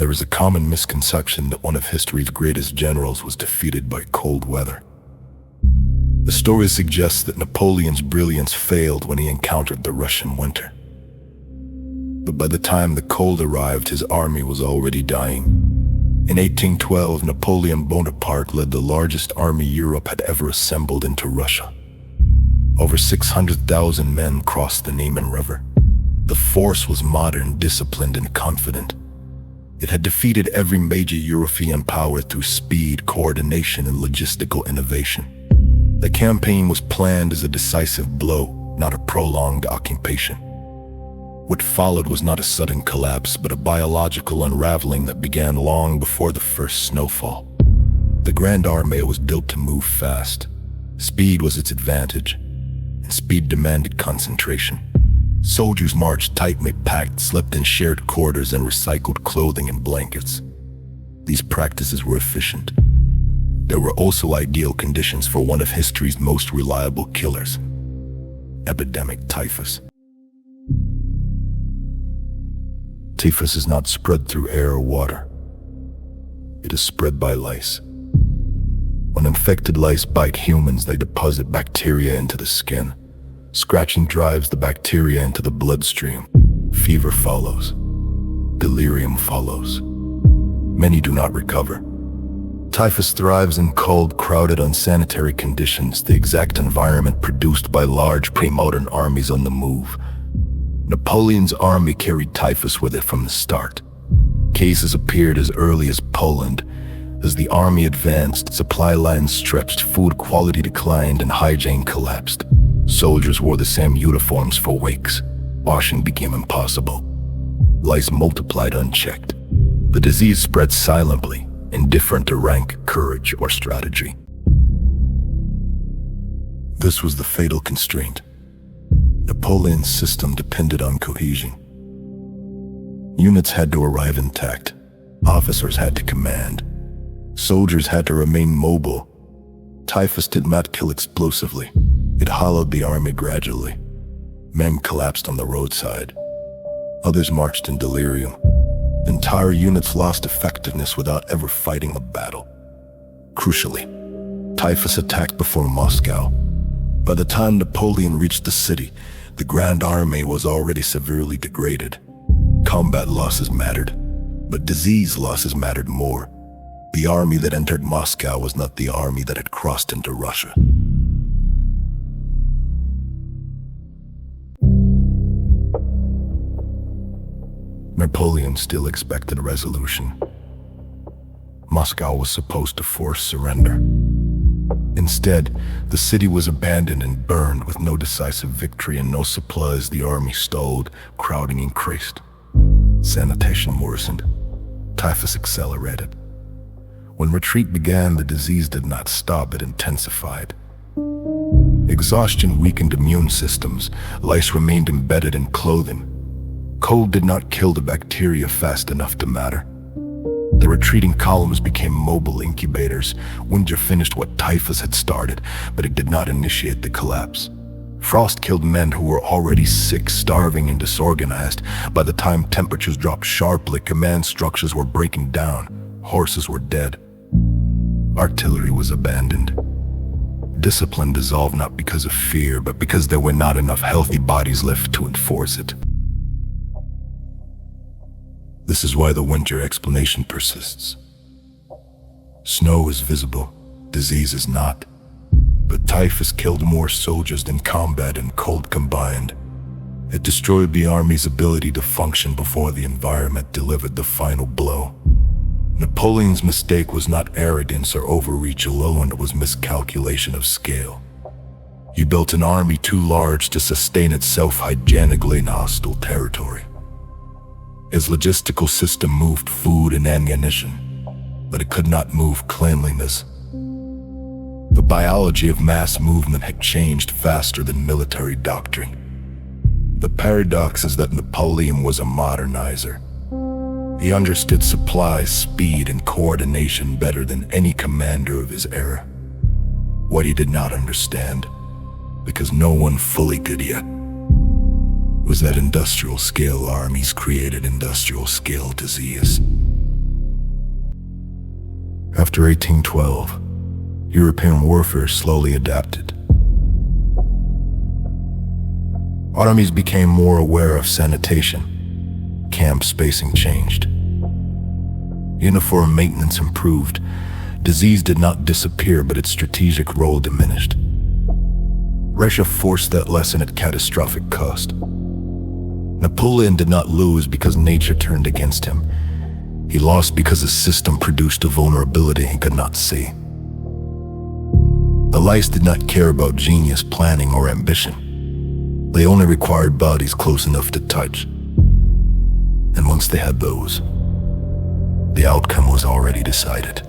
There is a common misconception that one of history's greatest generals was defeated by cold weather. The story suggests that Napoleon's brilliance failed when he encountered the Russian winter. But by the time the cold arrived, his army was already dying. In 1812, Napoleon Bonaparte led the largest army Europe had ever assembled into Russia. Over 600,000 men crossed the Niemen River. The force was modern, disciplined, and confident. It had defeated every major European power through speed, coordination, and logistical innovation. The campaign was planned as a decisive blow, not a prolonged occupation. What followed was not a sudden collapse, but a biological unraveling that began long before the first snowfall. The Grand Armée was built to move fast. Speed was its advantage, and speed demanded concentration. Soldiers marched tightly packed, slept in shared quarters, and recycled clothing and blankets. These practices were efficient. There were also ideal conditions for one of history's most reliable killers, epidemic typhus. Typhus is not spread through air or water. It is spread by lice. When infected lice bite humans, they deposit bacteria into the skin. Scratching drives the bacteria into the bloodstream. Fever follows. Delirium follows. Many do not recover. Typhus thrives in cold, crowded, unsanitary conditions, the exact environment produced by large pre-modern armies on the move. Napoleon's army carried typhus with it from the start. Cases appeared as early as Poland. As the army advanced, supply lines stretched, food quality declined, and hygiene collapsed. Soldiers wore the same uniforms for weeks. Washing became impossible. Lice multiplied unchecked. The disease spread silently, indifferent to rank, courage, or strategy. This was the fatal constraint. Napoleon's system depended on cohesion. Units had to arrive intact. Officers had to command. Soldiers had to remain mobile. Typhus did not kill explosively. It hollowed the army gradually. Men collapsed on the roadside. Others marched in delirium. Entire units lost effectiveness without ever fighting a battle. Crucially, typhus attacked before Moscow. By the time Napoleon reached the city, the Grand Armée was already severely degraded. Combat losses mattered, but disease losses mattered more. The army that entered Moscow was not the army that had crossed into Russia. Napoleon still expected a resolution. Moscow was supposed to force surrender. Instead, the city was abandoned and burned with no decisive victory and no supplies. The army stalled, crowding increased. Sanitation worsened. Typhus accelerated. When retreat began, the disease did not stop, it intensified. Exhaustion weakened immune systems. Lice remained embedded in clothing. Cold did not kill the bacteria fast enough to matter. The retreating columns became mobile incubators. Winter finished what typhus had started, but it did not initiate the collapse. Frost killed men who were already sick, starving, and disorganized. By the time temperatures dropped sharply, command structures were breaking down. Horses were dead. Artillery was abandoned. Discipline dissolved not because of fear, but because there were not enough healthy bodies left to enforce it. This is why the winter explanation persists. Snow is visible, disease is not. But typhus killed more soldiers than combat and cold combined. It destroyed the army's ability to function before the environment delivered the final blow. Napoleon's mistake was not arrogance or overreach alone, it was miscalculation of scale. He built an army too large to sustain itself hygienically in hostile territory. His logistical system moved food and ammunition, but it could not move cleanliness. The biology of mass movement had changed faster than military doctrine. The paradox is that Napoleon was a modernizer. He understood supply, speed, and coordination better than any commander of his era. What he did not understand, because no one fully did yet, was that industrial-scale armies created industrial-scale disease. After 1812, European warfare slowly adapted. Armies became more aware of sanitation. Camp spacing changed. Uniform maintenance improved. Disease did not disappear, but its strategic role diminished. Russia forced that lesson at catastrophic cost. Napoleon did not lose because nature turned against him. He lost because his system produced a vulnerability he could not see. The lice did not care about genius, planning, or ambition. They only required bodies close enough to touch. And once they had those, the outcome was already decided.